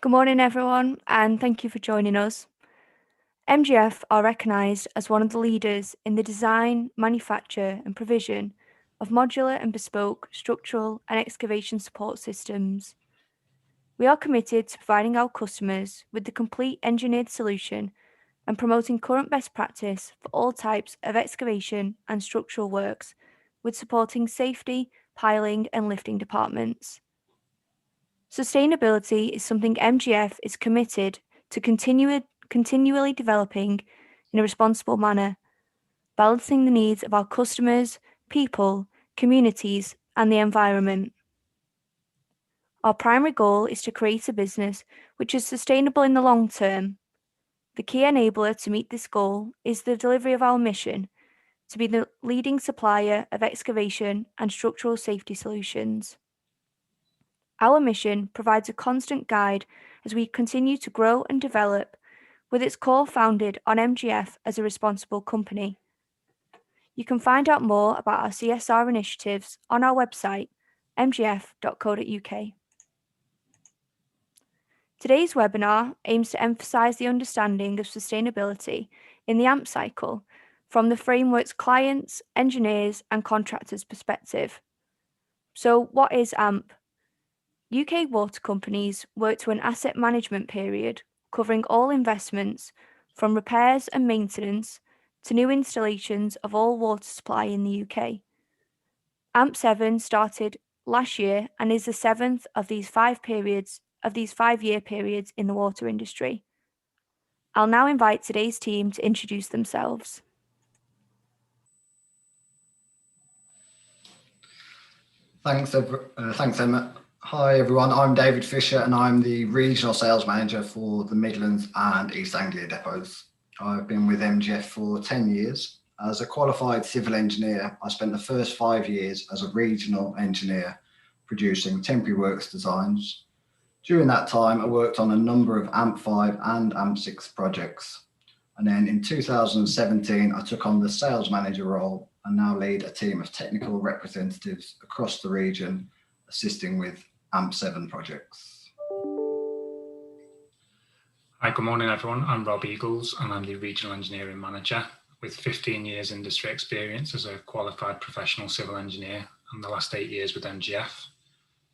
Good morning, everyone, and thank you for joining us. MGF are recognised as one of the leaders in the design, manufacture, and provision of modular and bespoke structural and excavation support systems. We are committed to providing our customers with the complete engineered solution and promoting current best practice for all types of excavation and structural works, with supporting safety, piling, and lifting departments. Sustainability is something MGF is committed to continually developing in a responsible manner, balancing the needs of our customers, people, communities, and the environment. Our primary goal is to create a business which is sustainable in the long term. The key enabler to meet this goal is the delivery of our mission to be the leading supplier of excavation and structural safety solutions. Our mission provides a constant guide as we continue to grow and develop, with its core founded on MGF as a responsible company. You can find out more about our CSR initiatives on our website, mgf.co.uk. Today's webinar aims to emphasise the understanding of sustainability in the AMP cycle from the framework's clients, engineers, and contractors' perspective. So, what is AMP? UK water companies work to an asset management period covering all investments from repairs and maintenance to new installations of all water supply in the UK. AMP7 started last year and is the seventh of these 5-year periods in the water industry. I'll now invite today's team to introduce themselves. Thanks, Emma. Hi, everyone. I'm David Fisher, and I'm the Regional Sales Manager for the Midlands and East Anglia depots. I've been with MGF for 10 years. As a qualified civil engineer, I spent the first 5 years as a regional engineer producing temporary works designs. During that time, I worked on a number of AMP5 and AMP6 projects. And then in 2017, I took on the sales manager role and now lead a team of technical representatives across the region, assisting with AMP7 projects. Hi, good morning, everyone. I'm Rob Eagles, and I'm the Regional Engineering Manager with 15 years industry experience as a qualified professional civil engineer and the last 8 years with MGF.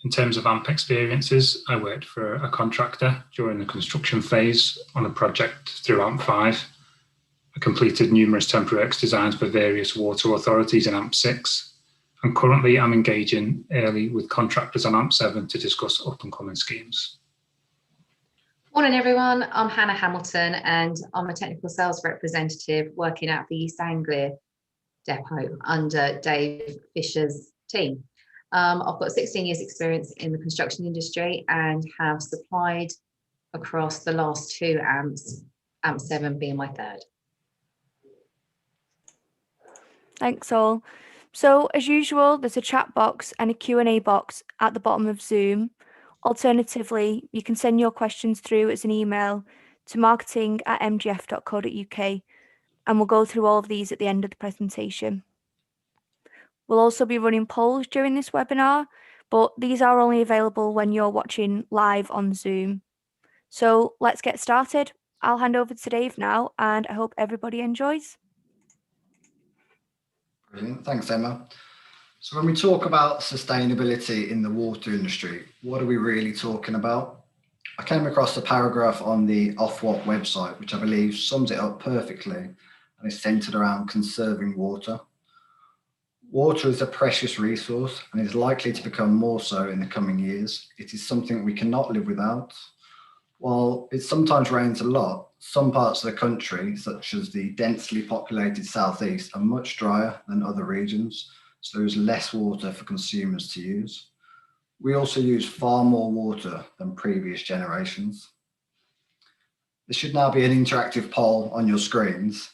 In terms of AMP experiences, I worked for a contractor during the construction phase on a project through AMP5. I completed numerous temporary works designs for various water authorities in AMP6, and currently I'm engaging early with contractors on AMP7 to discuss up-and-coming schemes. Morning, everyone. I'm Hannah Hamilton, and I'm a technical sales representative working at the East Anglia depot under Dave Fisher's team. I've got 16 years experience in the construction industry and have supplied across the last 2 AMPs, AMP7 being my third. Thanks all. So as usual, there's a chat box and a Q&A box at the bottom of Zoom. Alternatively, you can send your questions through as an email to marketing@mgf.co.uk, and we'll go through all of these at the end of the presentation. We'll also be running polls during this webinar, but these are only available when you're watching live on Zoom. So let's get started. I'll hand over to Dave now, and I hope everybody enjoys. Brilliant, thanks Emma. So when we talk about sustainability in the water industry, what are we really talking about? I came across a paragraph on the Ofwat website, which I believe sums it up perfectly, and is centered around conserving water. Water is a precious resource and is likely to become more so in the coming years. It is something we cannot live without. While it sometimes rains a lot, some parts of the country, such as the densely populated southeast, are much drier than other regions, so there is less water for consumers to use. We also use far more water than previous generations. There should now be an interactive poll on your screens.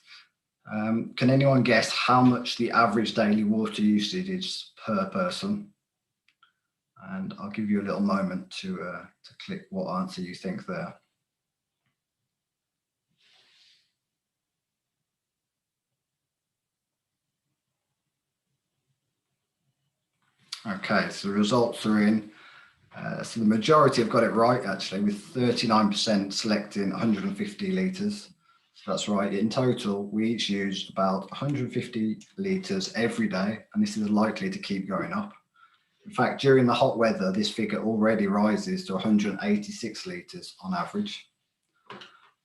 Can anyone guess how much the average daily water usage is per person? And I'll give you a little moment to click what answer you think there. Okay, so the results are in. So the majority have got it right, actually, with 39% selecting 150 litres. So that's right. In total, we each use about 150 litres every day, and this is likely to keep going up. In fact, during the hot weather, this figure already rises to 186 litres on average.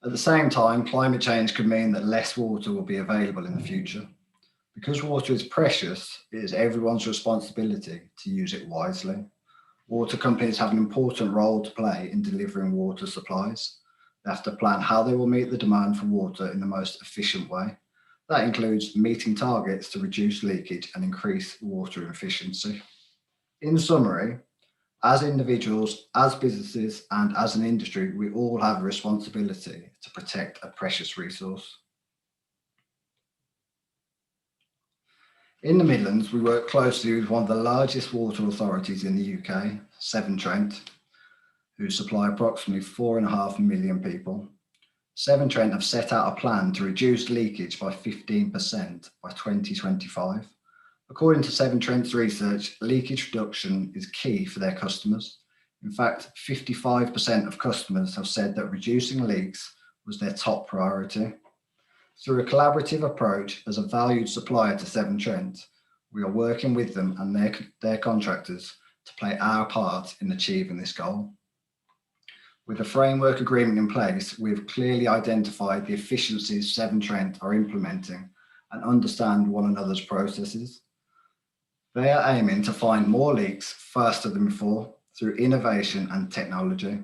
At the same time, climate change could mean that less water will be available in the future. Because water is precious, it is everyone's responsibility to use it wisely. Water companies have an important role to play in delivering water supplies. They have to plan how they will meet the demand for water in the most efficient way. That includes meeting targets to reduce leakage and increase water efficiency. In summary, as individuals, as businesses, and as an industry, we all have a responsibility to protect a precious resource. In the Midlands, we work closely with one of the largest water authorities in the UK, Severn Trent, who supply approximately 4.5 million people. Severn Trent have set out a plan to reduce leakage by 15% by 2025. According to Severn Trent's research, leakage reduction is key for their customers. In fact, 55% of customers have said that reducing leaks was their top priority. Through a collaborative approach as a valued supplier to Severn Trent, we are working with them and their contractors to play our part in achieving this goal. With a framework agreement in place, we've clearly identified the efficiencies Severn Trent are implementing and understand one another's processes. They are aiming to find more leaks faster than before through innovation and technology.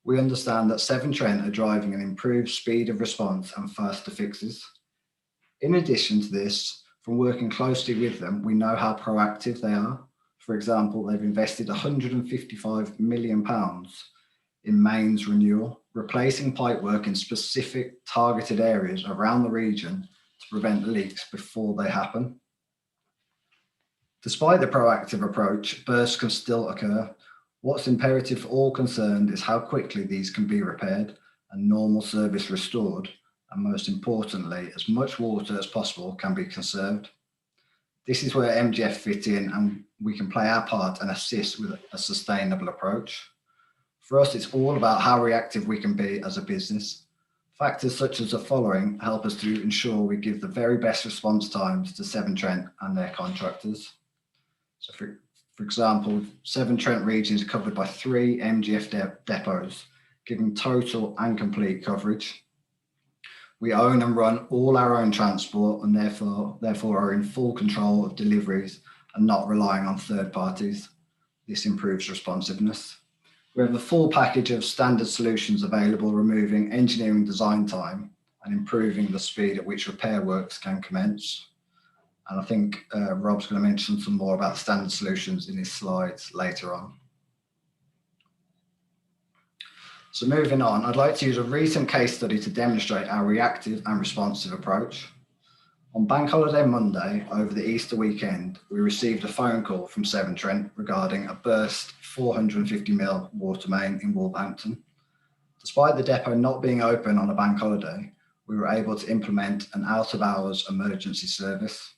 We understand that Severn Trent are driving an improved speed of response and faster fixes. In addition to this, from working closely with them, we know how proactive they are. For example, they've invested £155 million in mains renewal, replacing pipework in specific targeted areas around the region to prevent leaks before they happen. Despite the proactive approach, bursts can still occur. What's imperative for all concerned is how quickly these can be repaired and normal service restored, and most importantly, as much water as possible can be conserved. This is where MGF fit in, and we can play our part and assist with a sustainable approach. For us, it's all about how reactive we can be as a business. Factors such as the following help us to ensure we give the very best response times to Severn Trent and their contractors. So for example, Severn Trent region is covered by 3 MGF depots, giving total and complete coverage. We own and run all our own transport and therefore are in full control of deliveries and not relying on third parties. This improves responsiveness. We have the full package of standard solutions available, removing engineering design time and improving the speed at which repair works can commence. And I think Rob's going to mention some more about standard solutions in his slides later on. So moving on, I'd like to use a recent case study to demonstrate our reactive and responsive approach. On Bank Holiday Monday, over the Easter weekend, we received a phone call from Severn Trent regarding a burst 450mm water main in Wolverhampton. Despite the depot not being open on a bank holiday, we were able to implement an out-of-hours emergency service.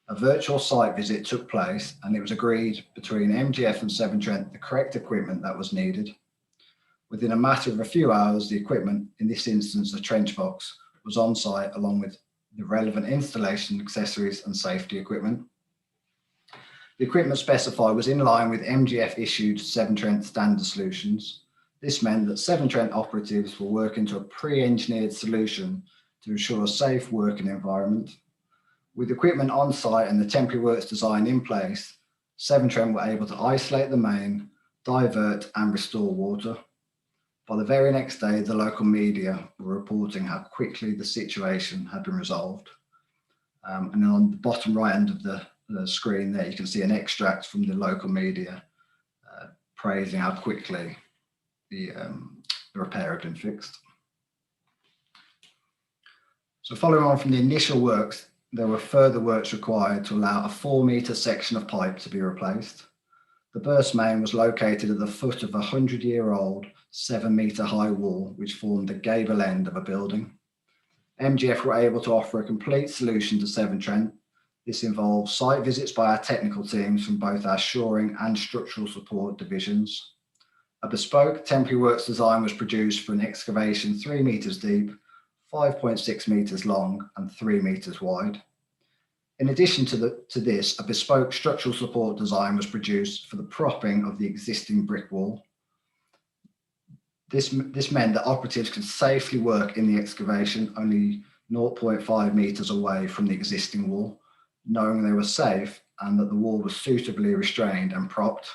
A virtual site visit took place, and it was agreed between MGF and Severn Trent the correct equipment that was needed. Within a matter of a few hours, the equipment, in this instance a trench box, was on site along with the relevant installation accessories and safety equipment. The equipment specified was in line with MGF issued Severn Trent standard solutions. This meant that Severn Trent operatives were working to a pre-engineered solution to ensure a safe working environment. With equipment on site and the temporary works design in place, Severn Trent were able to isolate the main, divert and restore water. By the very next day, the local media were reporting how quickly the situation had been resolved. And then on the bottom right end of the screen there, you can see an extract from the local media praising how quickly the repair had been fixed. So following on from the initial works, there were further works required to allow a 4-metre section of pipe to be replaced. The burst main was located at the foot of a 100-year-old 7-metre high wall, which formed the gable end of a building. MGF were able to offer a complete solution to Severn Trent. This involved site visits by our technical teams from both our shoring and structural support divisions. A bespoke temporary works design was produced for an excavation 3 metres deep, 5.6 metres long and 3 metres wide. In addition to this, a bespoke structural support design was produced for the propping of the existing brick wall. This meant that operatives could safely work in the excavation only 0.5 metres away from the existing wall, knowing they were safe and that the wall was suitably restrained and propped.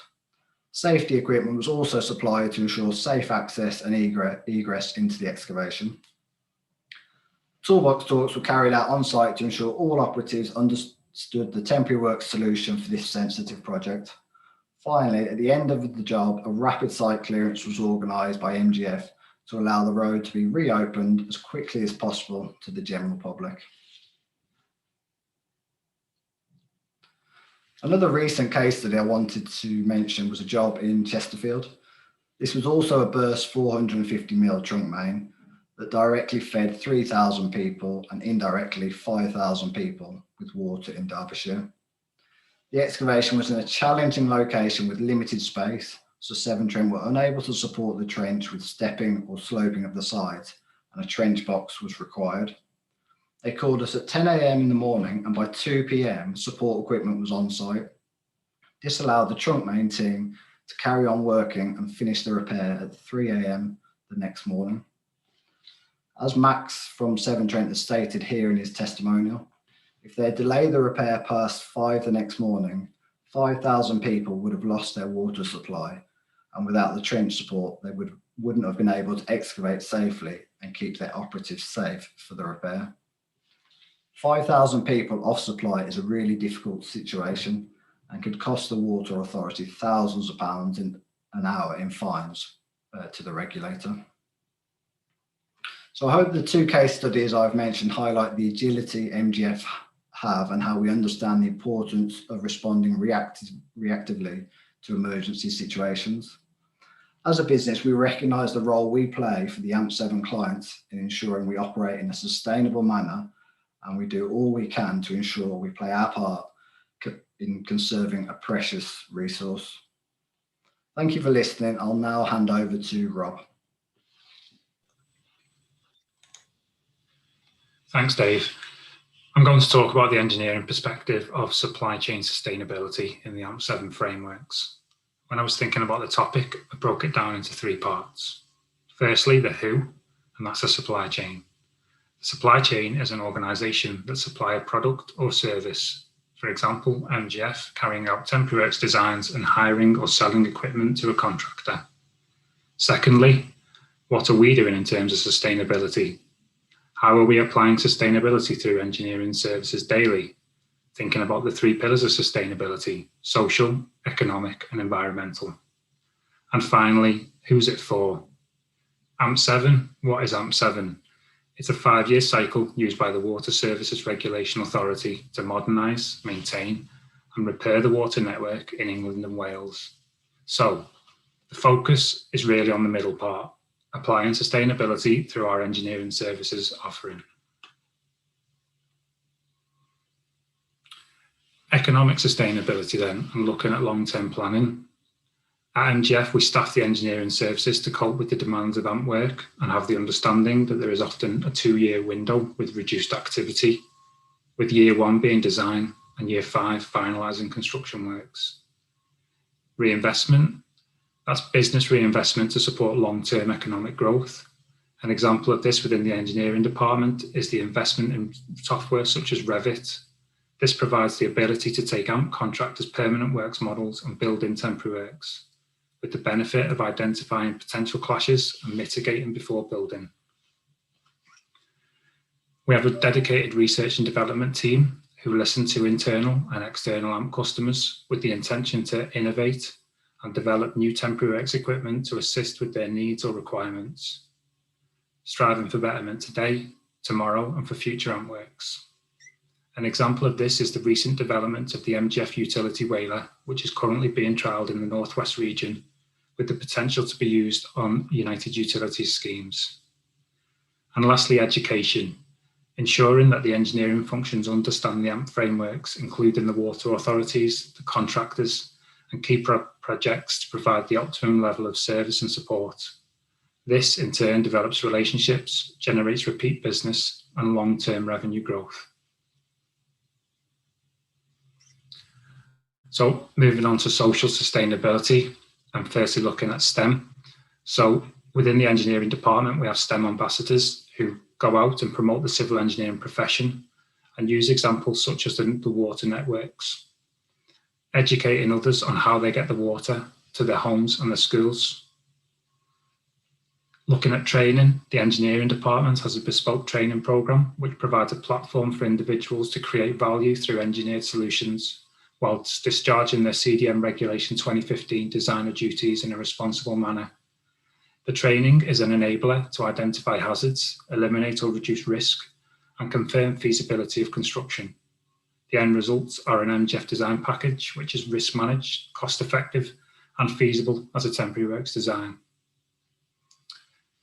Safety equipment was also supplied to ensure safe access and egress into the excavation. Toolbox talks were carried out on site to ensure all operatives understood the temporary works solution for this sensitive project. Finally, at the end of the job, a rapid site clearance was organised by MGF to allow the road to be reopened as quickly as possible to the general public. Another recent case study I wanted to mention was a job in Chesterfield. This was also a burst 450mm trunk main that directly fed 3,000 people and indirectly 5,000 people with water in Derbyshire. The excavation was in a challenging location with limited space, so Severn Trent were unable to support the trench with stepping or sloping of the sides, and a trench box was required. They called us at 10 AM in the morning, and by 2 PM, support equipment was on site. This allowed the trunk main team to carry on working and finish the repair at 3 AM the next morning. As Max from Severn Trent has stated here in his testimonial, if they delayed the repair past 5 the next morning, 5,000 people would have lost their water supply, and without the trench support, they wouldn't have been able to excavate safely and keep their operatives safe for the repair. 5,000 people off supply is a really difficult situation and could cost the water authority thousands of pounds in an hour in fines to the regulator. So I hope the 2 case studies I've mentioned highlight the agility MGF have and how we understand the importance of responding reactively to emergency situations. As a business, we recognise the role we play for the AMP7 clients in ensuring we operate in a sustainable manner, and we do all we can to ensure we play our part in conserving a precious resource. Thank you for listening. I'll now hand over to Rob. Thanks, Dave. I'm going to talk about the engineering perspective of supply chain sustainability in the AMP7 frameworks. When I was thinking about the topic, I broke it down into 3 parts. Firstly, the who, and that's the supply chain. The supply chain is an organisation that supplies a product or service. For example, MGF carrying out temporary works designs and hiring or selling equipment to a contractor. Secondly, what are we doing in terms of sustainability? How are we applying sustainability through engineering services daily? Thinking about the 3 pillars of sustainability: social, economic and environmental. And finally, who's it for? AMP7, what is AMP7? It's a 5-year cycle used by the Water Services Regulation Authority to modernise, maintain and repair the water network in England and Wales. So the focus is really on the middle part, applying sustainability through our engineering services offering. Economic sustainability then, and looking at long-term planning. At MGF, we staff the engineering services to cope with the demands of AMP work and have the understanding that there is often a 2-year window with reduced activity, with year 1 being design and year 5 finalising construction works. Reinvestment, that's business reinvestment to support long-term economic growth. An example of this within the engineering department is the investment in software such as Revit. This provides the ability to take AMP contractors' permanent works models and build in temporary works, with the benefit of identifying potential clashes and mitigating before building. We have a dedicated research and development team who listen to internal and external AMP customers with the intention to innovate and develop new temporary works equipment to assist with their needs or requirements, striving for betterment today, tomorrow, and for future AMP works. An example of this is the recent development of the MGF utility whaler, which is currently being trialled in the Northwest region, with the potential to be used on United Utilities schemes. And lastly, education, ensuring that the engineering functions understand the AMP frameworks, including the water authorities, the contractors, and key projects to provide the optimum level of service and support. This, in turn, develops relationships, generates repeat business, and long-term revenue growth. So moving on to social sustainability, and firstly looking at STEM. So within the engineering department, we have STEM ambassadors who go out and promote the civil engineering profession and use examples such as the water networks, educating others on how they get the water to their homes and their schools. Looking at training, the engineering department has a bespoke training programme which provides a platform for individuals to create value through engineered solutions whilst discharging their CDM Regulation 2015 designer duties in a responsible manner. The training is an enabler to identify hazards, eliminate or reduce risk, and confirm feasibility of construction. The end results are an MGF design package, which is risk managed, cost effective, and feasible as a temporary works design.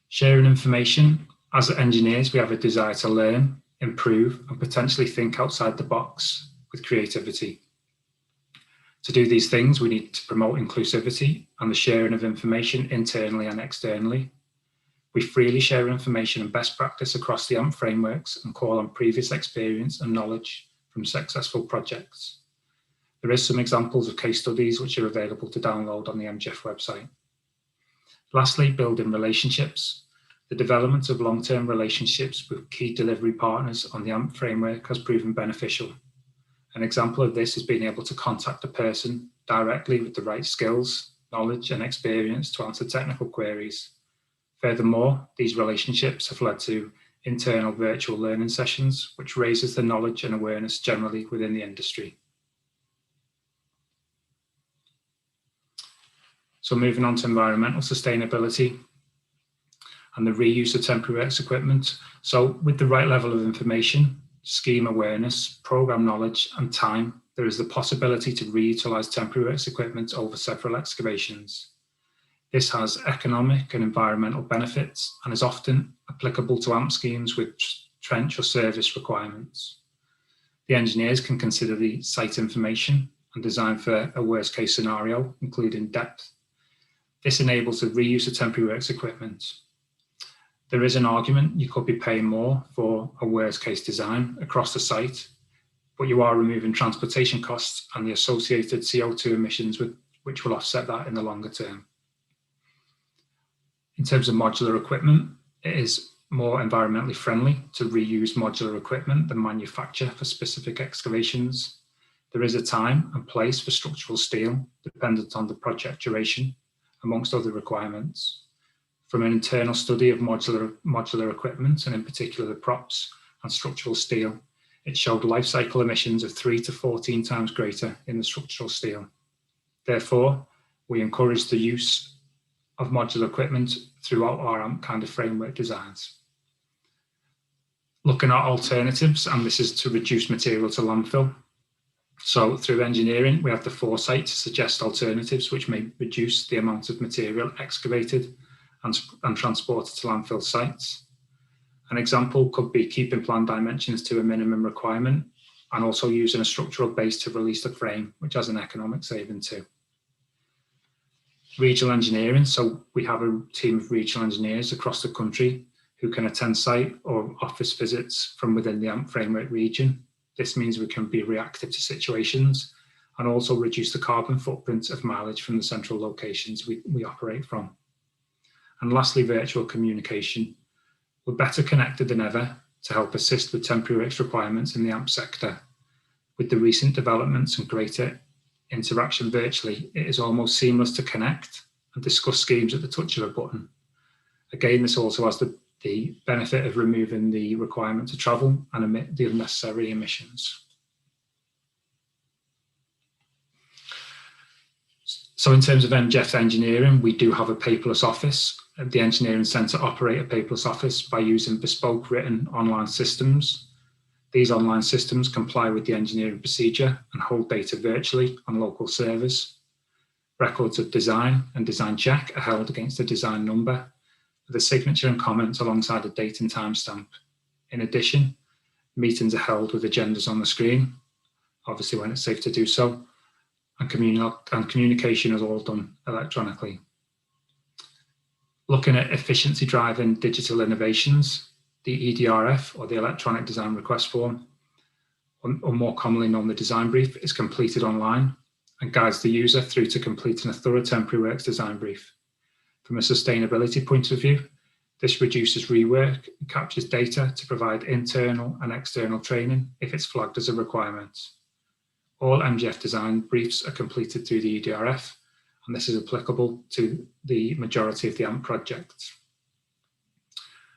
Sharing information. As engineers, we have a desire to learn, improve, and potentially think outside the box with creativity. To do these things, we need to promote inclusivity and the sharing of information internally and externally. We freely share information and best practice across the AMP frameworks and call on previous experience and knowledge from successful projects. There is some examples of case studies which are available to download on the MGF website. Lastly, building relationships. The development of long-term relationships with key delivery partners on the AMP framework has proven beneficial. An example of this is being able to contact a person directly with the right skills, knowledge, and experience to answer technical queries. Furthermore, these relationships have led to internal virtual learning sessions, which raises the knowledge and awareness generally within the industry. So moving on to environmental sustainability and the reuse of temporary works equipment. So with the right level of information, scheme awareness, programme knowledge and time, there is the possibility to reutilise temporary works equipment over several excavations. This has economic and environmental benefits and is often applicable to AMP schemes with trench or service requirements. The engineers can consider the site information and design for a worst case scenario, including depth. This enables the reuse of temporary works equipment. There is an argument you could be paying more for a worst case design across the site, but you are removing transportation costs and the associated CO2 emissions which will offset that in the longer term. In terms of modular equipment, it is more environmentally friendly to reuse modular equipment than manufacture for specific excavations. There is a time and place for structural steel, dependent on the project duration, amongst other requirements. From an internal study of modular equipment, and in particular the props and structural steel, it showed life cycle emissions of 3 to 14 times greater in the structural steel. Therefore, we encourage the use of modular equipment throughout our AMP kind of framework designs. Looking at alternatives, and this is to reduce material to landfill. So through engineering, we have the foresight to suggest alternatives which may reduce the amount of material excavated and transported to landfill sites. An example could be keeping plan dimensions to a minimum requirement and also using a structural base to release the frame, which has an economic saving too. Regional engineering, so we have a team of regional engineers across the country who can attend site or office visits from within the AMP framework region. This means we can be reactive to situations and also reduce the carbon footprint of mileage from the central locations we operate from. And lastly, virtual communication. We're better connected than ever to help assist with temporary works requirements in the AMP sector. With the recent developments and greater interaction virtually, it is almost seamless to connect and discuss schemes at the touch of a button. Again, this also has the benefit of removing the requirement to travel and emit the unnecessary emissions. So in terms of MGF engineering, we do have a paperless office. The engineering centre operate a paperless office by using bespoke written online systems. These online systems comply with the engineering procedure and hold data virtually on local servers. Records of design and design check are held against the design number with a signature and comments alongside a date and timestamp. In addition, meetings are held with agendas on the screen, obviously when it's safe to do so, and communication is all done electronically. Looking at efficiency driving digital innovations, the EDRF, or the Electronic Design Request Form, or more commonly known the design brief, is completed online and guides the user through to completing a thorough temporary works design brief. From a sustainability point of view, this reduces rework and captures data to provide internal and external training if it's flagged as a requirement. All MGF design briefs are completed through the EDRF, and this is applicable to the majority of the AMP projects.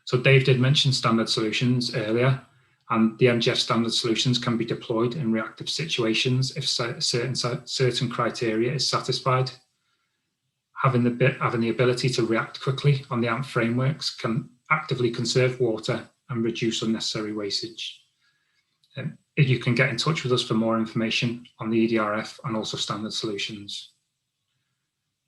So Dave did mention standard solutions earlier, and the MGF standard solutions can be deployed in reactive situations if certain criteria is satisfied. Having the ability to react quickly on the AMP frameworks can actively conserve water and reduce unnecessary wastage. If you can get in touch with us for more information on the EDRF and also standard solutions.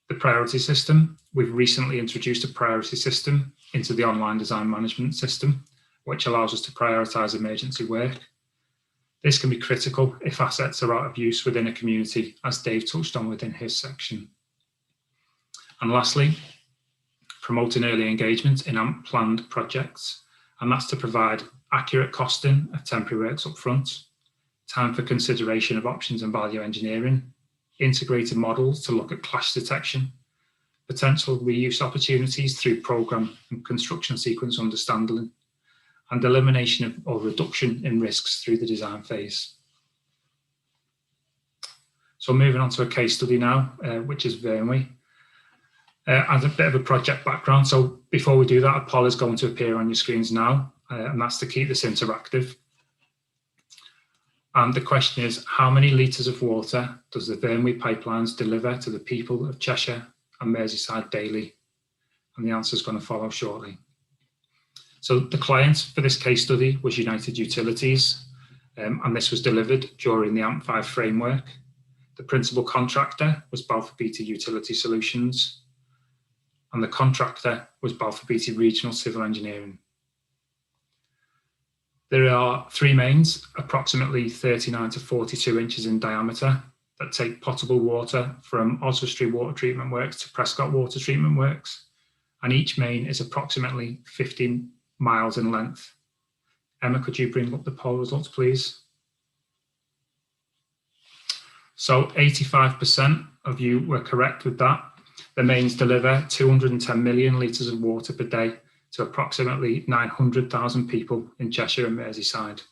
The priority system, we've recently introduced a priority system into the online design management system, which allows us to prioritise emergency work. This can be critical if assets are out of use within a community, as Dave touched on within his section. And lastly, promoting early engagement in AMP planned projects, and that's to provide accurate costing of temporary works up front, time for consideration of options and value engineering, integrated models to look at clash detection, potential reuse opportunities through programme and construction sequence understanding, and elimination of or reduction in risks through the design phase. So moving on to a case study now, which is Vernwy. As a bit of a project background, so before we do that, a poll is going to appear on your screens now, and that's to keep this interactive. And the question is, how many litres of water does the Vernwy pipelines deliver to the people of Cheshire and Merseyside daily? And the answer is going to follow shortly. So the client for this case study was United Utilities, and this was delivered during the AMP5 framework. The principal contractor was Balfour Beatty Utility Solutions, and the contractor was Balfour Beatty Regional Civil Engineering. There are three mains, approximately 39 to 42 inches in diameter, that take potable water from Oswestry Water Treatment Works to Prescott Water Treatment Works, and each main is approximately 15 miles in length. Emma, could you bring up the poll results, please? So 85% of you were correct with that. The mains deliver 210 million litres of water per day to approximately 900,000 people in Cheshire and Merseyside.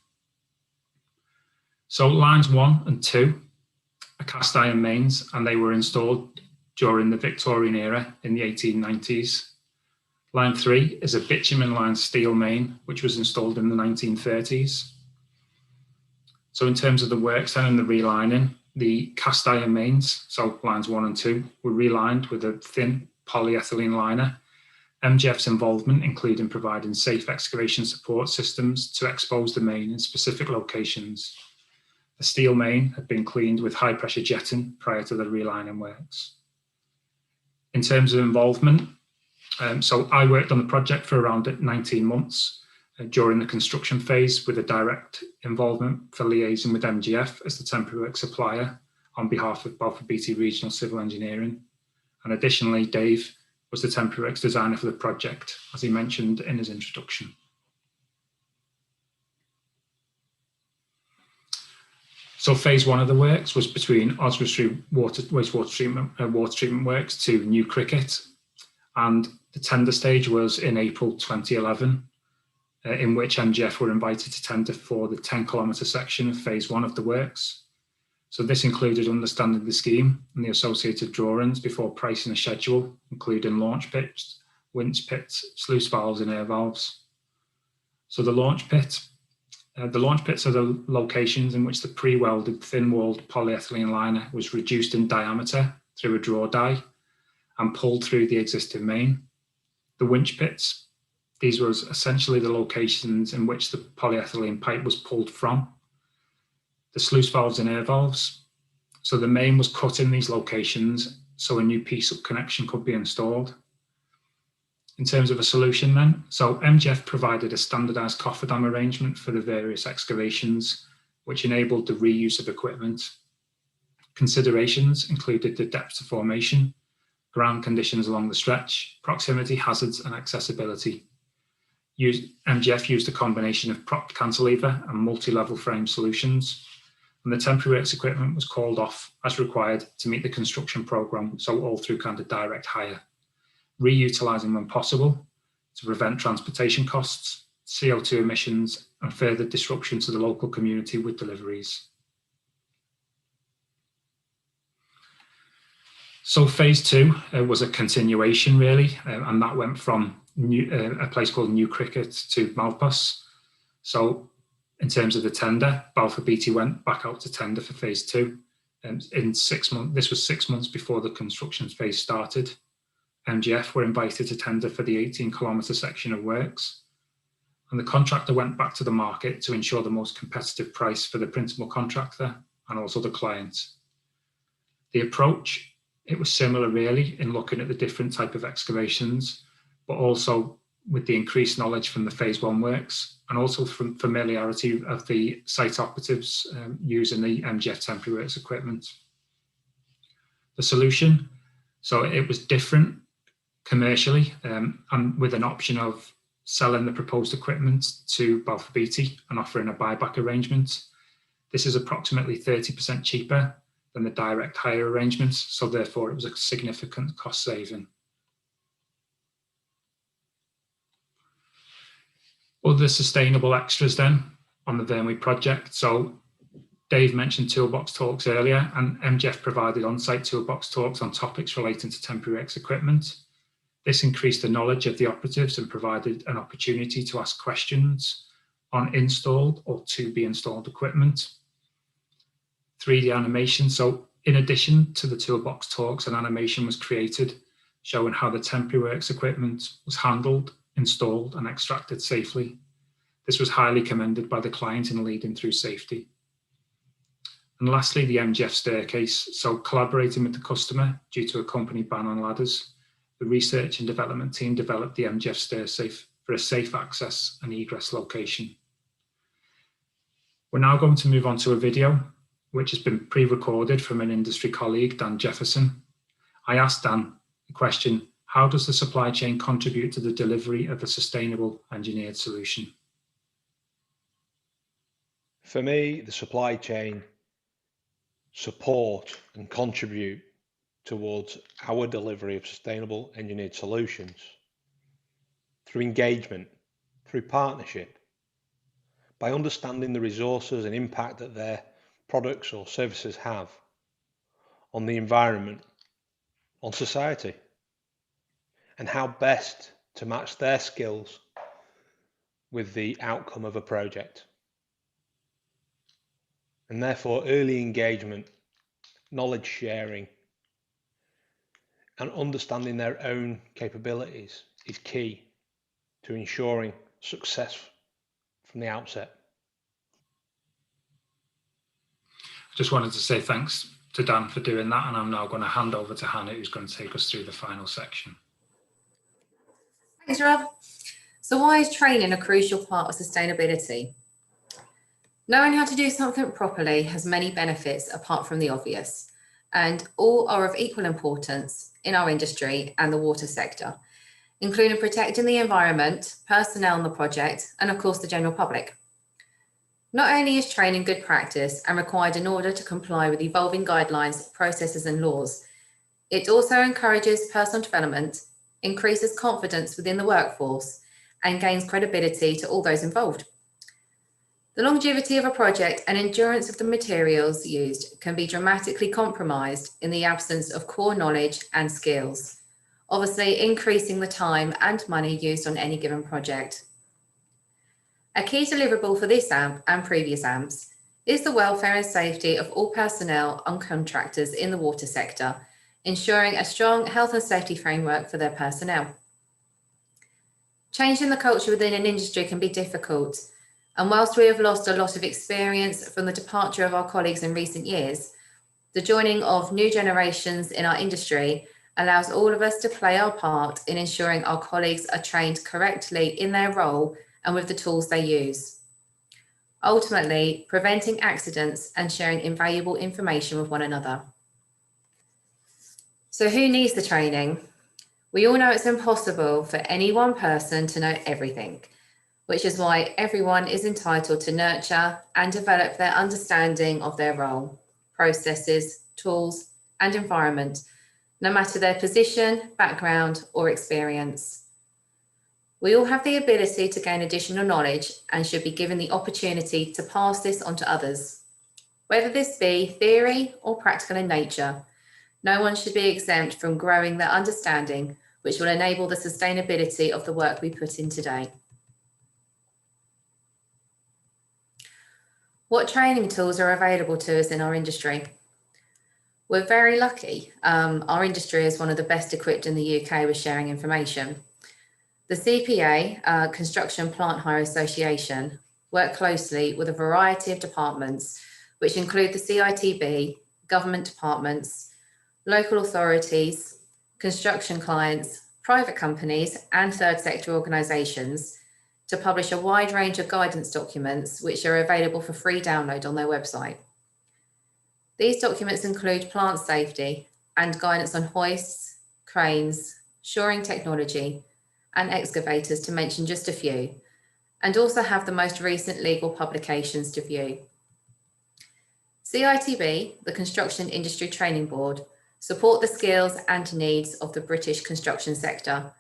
So lines 1 and 2 are cast iron mains, and they were installed during the Victorian era in the 1890s. Line 3 is a bitumen lined steel main, which was installed in the 1930s. So in terms of the works then and the relining, the cast iron mains, so lines 1 and 2, were relined with a thin polyethylene liner. MGF's involvement included in providing safe excavation support systems to expose the main in specific locations. The steel main had been cleaned with high pressure jetting prior to the relining works. In terms of involvement, So I worked on the project for around 19 months during the construction phase, with a direct involvement for liaising with MGF as the temporary work supplier on behalf of Balfour Beatty Regional Civil Engineering. And additionally, Dave was the temporary works designer for the project, as he mentioned in his introduction. So phase one of the works was between Oswestry wastewater treatment works to New Cricket, and the tender stage was in April 2011, in which MGF were invited to tender for the 10-kilometre section of phase one of the works. So this included understanding the scheme and the associated drawings before pricing a schedule, including launch pits, winch pits, sluice valves and air valves. So the launch pits are the locations in which the pre-welded thin-walled polyethylene liner was reduced in diameter through a draw die and pulled through the existing main. The winch pits, these were essentially the locations in which the polyethylene pipe was pulled from. The sluice valves and air valves, so the main was cut in these locations so a new piece-up connection could be installed. In terms of a solution then, so MGF provided a standardised cofferdam arrangement for the various excavations, which enabled the reuse of equipment. Considerations included the depth of formation, ground conditions along the stretch, proximity hazards and accessibility. MGF used a combination of propped cantilever and multi-level frame solutions, and the temporary works equipment was called off as required to meet the construction programme, so all through kind of direct hire, reutilising when possible to prevent transportation costs, CO2 emissions and further disruption to the local community with deliveries. So phase two was a continuation really, and that went from a place called New Cricket to Malpas. So in terms of the tender, Balfour Beatty went back out to tender for phase two. In 6 months, this was 6 months before the construction phase started. MGF were invited to tender for the 18-kilometre section of works, and the contractor went back to the market to ensure the most competitive price for the principal contractor and also the client. The approach, it was similar really in looking at the different type of excavations, but also with the increased knowledge from the phase one works and also from familiarity of the site operatives using the MGF temporary works equipment. The solution, so it was different commercially and with an option of selling the proposed equipment to Balfour Beatty and offering a buyback arrangement. This is approximately 30% cheaper than the direct hire arrangements, so therefore it was a significant cost saving. Other sustainable extras then on the Vyrnwy project. So Dave mentioned toolbox talks earlier, and MGF provided on-site toolbox talks on topics relating to temporary works equipment. This increased the knowledge of the operatives and provided an opportunity to ask questions on installed or to be installed equipment. 3D animation. So in addition to the toolbox talks, an animation was created showing how the temporary works equipment was handled, installed and extracted safely. This was highly commended by the client in leading through safety. And lastly, the MGF staircase. So collaborating with the customer due to a company ban on ladders, the research and development team developed the MGF stairsafe for a safe access and egress location. We're now going to move on to a video which has been pre-recorded from an industry colleague, Dan Jefferson. I asked Dan the question, how does the supply chain contribute to the delivery of a sustainable engineered solution? For me, the supply chain support and contribute towards our delivery of sustainable engineered solutions through engagement, through partnership, by understanding the resources and impact that their products or services have on the environment, on society, and how best to match their skills with the outcome of a project. And therefore, early engagement, knowledge sharing, and understanding their own capabilities is key to ensuring success from the outset. I just wanted to say thanks to Dan for doing that, and I'm now going to hand over to Hannah, who's going to take us through the final section. Thanks, Rob. So why is training a crucial part of sustainability? Knowing how to do something properly has many benefits apart from the obvious, and all are of equal importance in our industry and the water sector, including protecting the environment, personnel on the project, and of course the general public. Not only is training good practice and required in order to comply with evolving guidelines, processes and laws, it also encourages personal development, increases confidence within the workforce, and gains credibility to all those involved. The longevity of a project and endurance of the materials used can be dramatically compromised in the absence of core knowledge and skills, obviously increasing the time and money used on any given project. A key deliverable for this AMP and previous AMPs is the welfare and safety of all personnel and contractors in the water sector, ensuring a strong health and safety framework for their personnel. Changing the culture within an industry can be difficult, and whilst we have lost a lot of experience from the departure of our colleagues in recent years, the joining of new generations in our industry allows all of us to play our part in ensuring our colleagues are trained correctly in their role and with the tools they use. Ultimately, preventing accidents and sharing invaluable information with one another. So who needs the training? We all know it's impossible for any one person to know everything, which is why everyone is entitled to nurture and develop their understanding of their role, processes, tools, and environment, no matter their position, background, or experience. We all have the ability to gain additional knowledge and should be given the opportunity to pass this on to others. Whether this be theory or practical in nature, no one should be exempt from growing their understanding, which will enable the sustainability of the work we put in today. What training tools are available to us in our industry? We're very lucky. Our industry is one of the best equipped in the UK with sharing information. The CPA, Construction Plant Hire Association, work closely with a variety of departments, which include the CITB, government departments, local authorities, construction clients, private companies, and third sector organisations to publish a wide range of guidance documents which are available for free download on their website. These documents include plant safety and guidance on hoists, cranes, shoring technology, and excavators, to mention just a few, and also have the most recent legal publications to view. CITB, the Construction Industry Training Board, support the skills and needs of the British construction sector.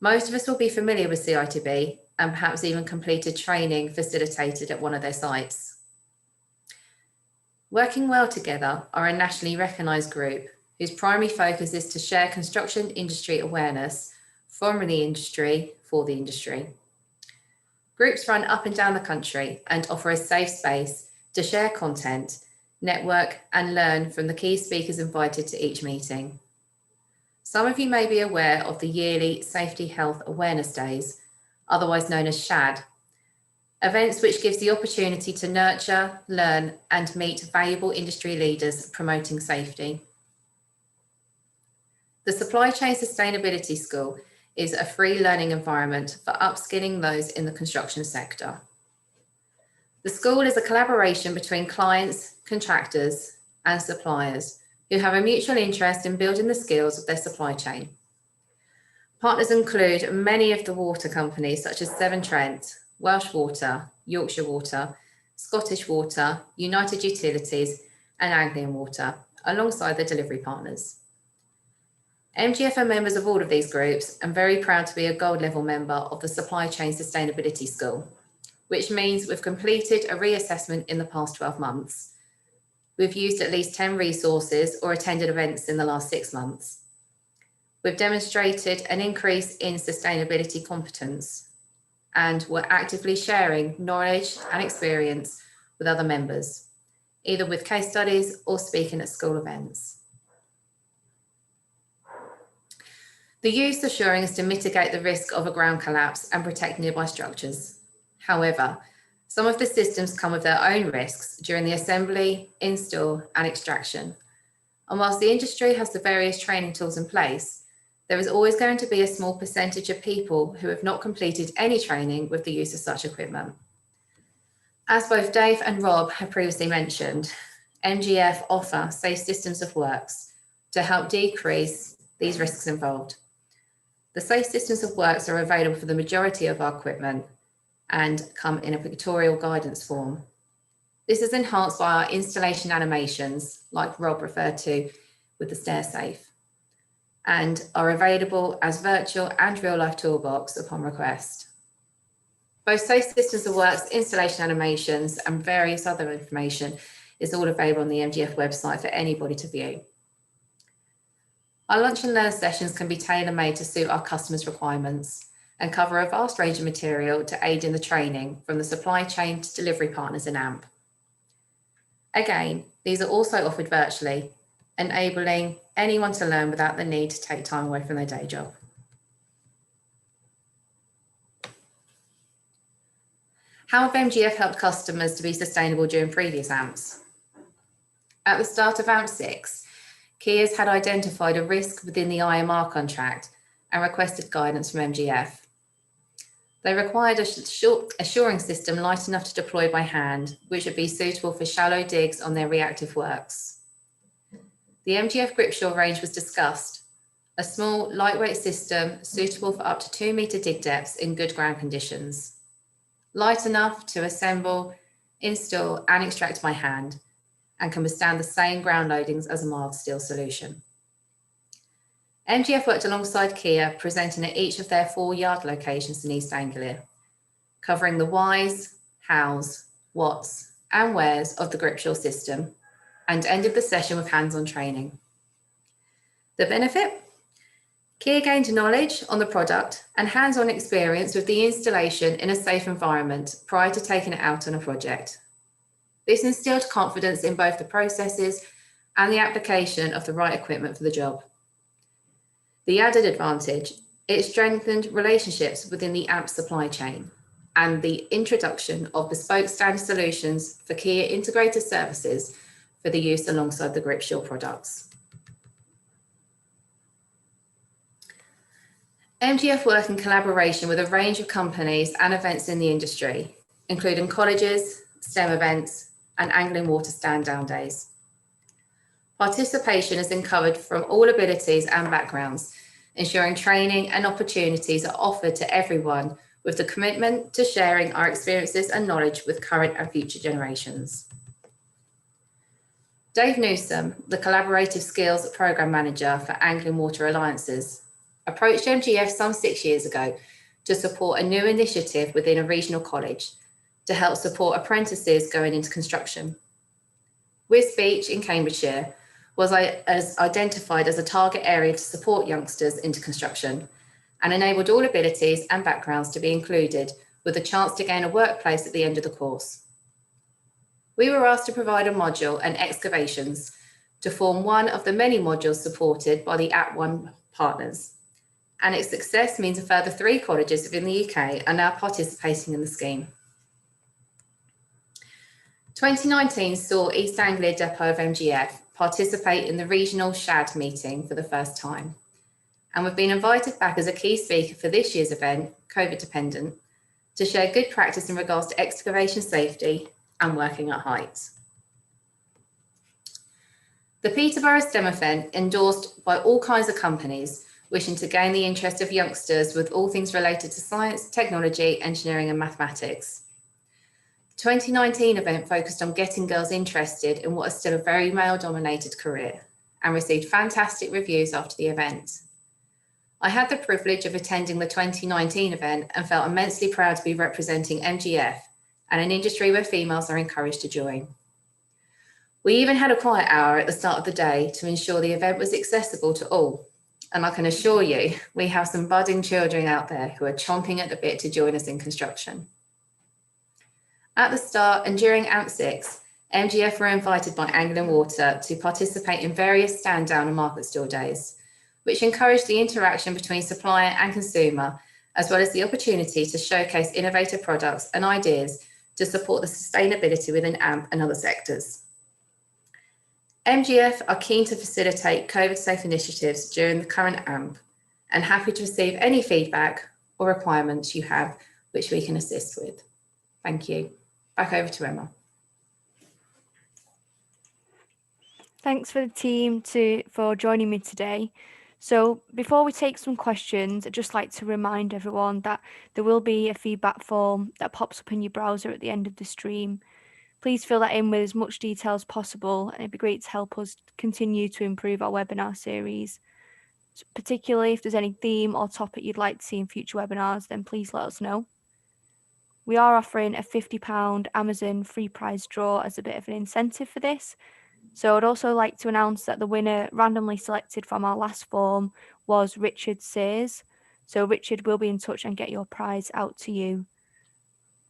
Most of us will be familiar with CITB and perhaps even completed training facilitated at one of their sites. Working Well Together are a nationally recognised group whose primary focus is to share construction industry awareness from the industry for the industry. Groups run up and down the country and offer a safe space to share content, network and learn from the key speakers invited to each meeting. Some of you may be aware of the yearly Safety Health Awareness Days, otherwise known as SHAD, events which gives the opportunity to nurture, learn and meet valuable industry leaders promoting safety. The Supply Chain Sustainability School is a free learning environment for upskilling those in the construction sector. The school is a collaboration between clients, contractors and suppliers who have a mutual interest in building the skills of their supply chain. Partners include many of the water companies such as Severn Trent, Welsh Water, Yorkshire Water, Scottish Water, United Utilities and Anglian Water, alongside their delivery partners. MGF are members of all of these groups and very proud to be a gold level member of the Supply Chain Sustainability School, which means we've completed a reassessment in the past 12 months. We've used at least 10 resources or attended events in the last 6 months. We've demonstrated an increase in sustainability competence, and we're actively sharing knowledge and experience with other members, either with case studies or speaking at school events. The use of shoring is to mitigate the risk of a ground collapse and protect nearby structures. However, some of the systems come with their own risks during the assembly, install and extraction. And whilst the industry has the various training tools in place, there is always going to be a small percentage of people who have not completed any training with the use of such equipment. As both Dave and Rob have previously mentioned, MGF offer safe systems of works to help decrease these risks involved. The safe systems of works are available for the majority of our equipment and come in a pictorial guidance form. This is enhanced by our installation animations, like Rob referred to with the stair safe, and are available as virtual and real-life toolbox upon request. Both safe systems of works, installation animations, and various other information is all available on the MGF website for anybody to view. Our lunch and learn sessions can be tailor-made to suit our customers' requirements and cover a vast range of material to aid in the training from the supply chain to delivery partners in AMP. Again, these are also offered virtually, enabling anyone to learn without the need to take time away from their day job. How have MGF helped customers to be sustainable during previous AMPs? At the start of AMP6, Kia's had identified a risk within the IMR contract and requested guidance from MGF. They required a shoring system light enough to deploy by hand, which would be suitable for shallow digs on their reactive works. The MGF Gripshore range was discussed, a small, lightweight system suitable for up to 2 metre dig depths in good ground conditions. Light enough to assemble, install and extract by hand, and can withstand the same ground loadings as a mild steel solution. MGF worked alongside Kia, presenting at each of their 4 yard locations in East Anglia, covering the whys, hows, whats and wheres of the Gripshore system, and ended the session with hands-on training. The benefit? Kia gained knowledge on the product and hands-on experience with the installation in a safe environment prior to taking it out on a project. This instilled confidence in both the processes and the application of the right equipment for the job. The added advantage, it strengthened relationships within the AMP supply chain and the introduction of bespoke standard solutions for Kia integrated services for the use alongside the Gripshore products. MGF work in collaboration with a range of companies and events in the industry, including colleges, STEM events, and Angling Water stand down days. Participation is encouraged from all abilities and backgrounds, ensuring training and opportunities are offered to everyone with the commitment to sharing our experiences and knowledge with current and future generations. Dave Newsom, the Collaborative Skills Programme Manager for Angling Water Alliances, approached MGF some 6 years ago to support a new initiative within a regional college to help support apprentices going into construction. Wiz Beach in Cambridgeshire was identified as a target area to support youngsters into construction and enabled all abilities and backgrounds to be included with a chance to gain a workplace at the end of the course. We were asked to provide a module and excavations to form one of the many modules supported by the AMP1 partners, and its success means a further 3 colleges within the UK are now participating in the scheme. 2019 saw East Anglia Depot of MGF participate in the regional SHAD meeting for the first time, and we've been invited back as a key speaker for this year's event, COVID dependent, to share good practice in regards to excavation safety and working at heights. The Peterborough STEM event, endorsed by all kinds of companies wishing to gain the interest of youngsters with all things related to science, technology, engineering and mathematics. The 2019 event focused on getting girls interested in what is still a very male-dominated career and received fantastic reviews after the event. I had the privilege of attending the 2019 event and felt immensely proud to be representing MGF and an industry where females are encouraged to join. We even had a quiet hour at the start of the day to ensure the event was accessible to all. And I can assure you, we have some budding children out there who are chomping at the bit to join us in construction. At the start and during AMP6, MGF were invited by Angling Water to participate in various stand down and market stall days, which encouraged the interaction between supplier and consumer, as well as the opportunity to showcase innovative products and ideas to support the sustainability within AMP and other sectors. MGF are keen to facilitate COVID-safe initiatives during the current AMP and happy to receive any feedback or requirements you have which we can assist with. Thank you. Back over to Emma. Thanks for the team for joining me today. So before we take some questions, I'd just like to remind everyone that there will be a feedback form that pops up in your browser at the end of the stream. Please fill that in with as much detail as possible, and it'd be great to help us continue to improve our webinar series. So particularly if there's any theme or topic you'd like to see in future webinars, then please let us know. We are offering a £50 Amazon free prize draw as a bit of an incentive for this. So I'd also like to announce that the winner randomly selected from our last form was Richard Sears. So Richard will be in touch and get your prize out to you.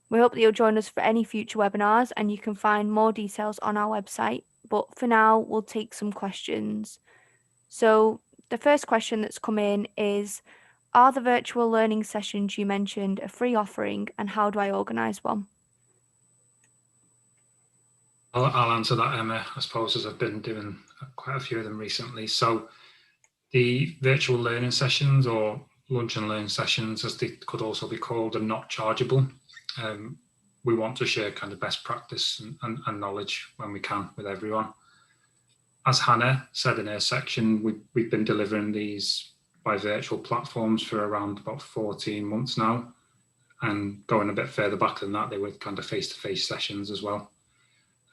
We hope that you'll join us for any future webinars, and you can find more details on our website. But for now, we'll take some questions. So the first question that's come in is, are the virtual learning sessions you mentioned a free offering, and how do I organise one? I'll answer that, Emma, I suppose, as I've been doing quite a few of them recently. So the virtual learning sessions, or lunch and learn sessions, as they could also be called, are not chargeable. We want to share kind of best practice and knowledge when we can with everyone. As Hannah said in her section, we've been delivering these by virtual platforms for around about 14 months now, and going a bit further back than that, they were kind of face-to-face sessions as well.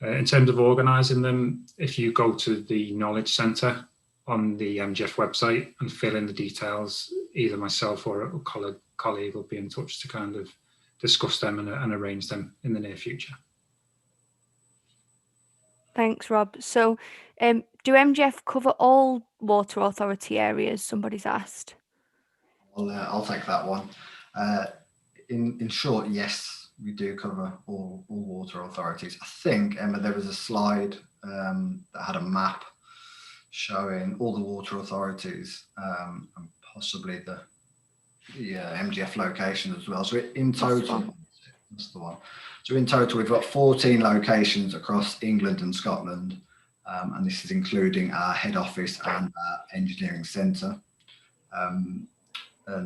In terms of organising them, if you go to the Knowledge Centre on the MGF website and fill in the details, either myself or a colleague will be in touch to kind of discuss them and arrange them in the near future. Thanks, Rob. So do MGF cover all water authority areas? Somebody's asked. I'll take that one. In short, yes, we do cover all water authorities. I think, Emma, there was a slide that had a map showing all the water authorities and possibly the MGF locations as well. So in total, that's the one. So in total, we've got 14 locations across England and Scotland, and this is including our head office and our engineering centre. And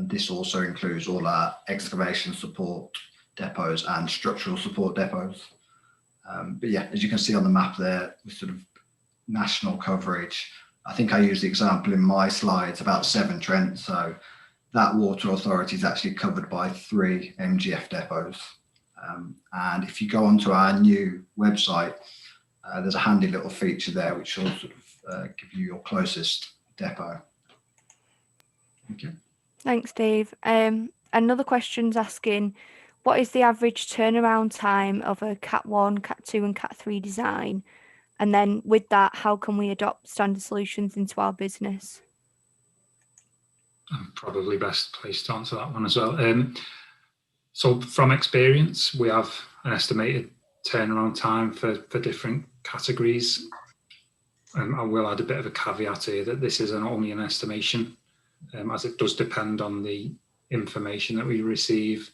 this also includes all our excavation support depots and structural support depots. But yeah, as you can see on the map there, with sort of national coverage, I think I used the example in my slides about Severn Trent. So that water authority is actually covered by 3 MGF depots. And if you go onto our new website, there's a handy little feature there which will sort of give you your closest depot. Thank you. Thanks, Dave. Another question's asking, what is the average turnaround time of a Cat 1, Cat 2 and Cat 3 design? And then with that, how can we adopt standard solutions into our business? I'm probably best placed to answer that one as well. So from experience, we have an estimated turnaround time for different categories. I will add a bit of a caveat here that this is only an estimation, as it does depend on the information that we receive,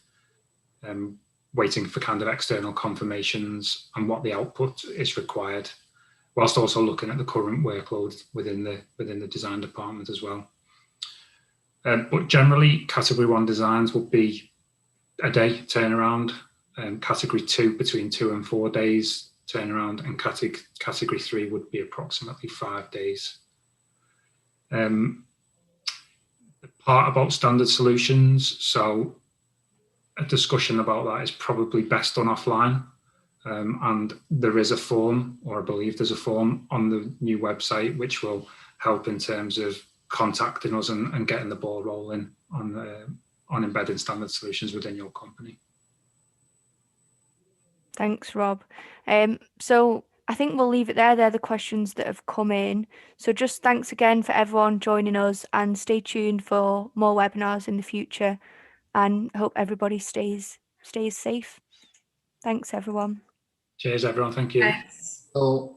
waiting for kind of external confirmations and what the output is required, whilst also looking at the current workload within the design department as well. But generally, category 1 designs will be a day turnaround, category 2 between 2 and 4 days turnaround, and category 3 would be approximately 5 days. The part about standard solutions, so a discussion about that is probably best done offline, and there is a form, or I believe there's a form on the new website which will help in terms of contacting us and getting the ball rolling on embedding standard solutions within your company. Thanks, Rob. So I think we'll leave it there. They're the questions that have come in. So just thanks again for everyone joining us, and stay tuned for more webinars in the future, and I hope everybody stays safe. Thanks, everyone. Cheers, everyone. Thank you. Thanks. So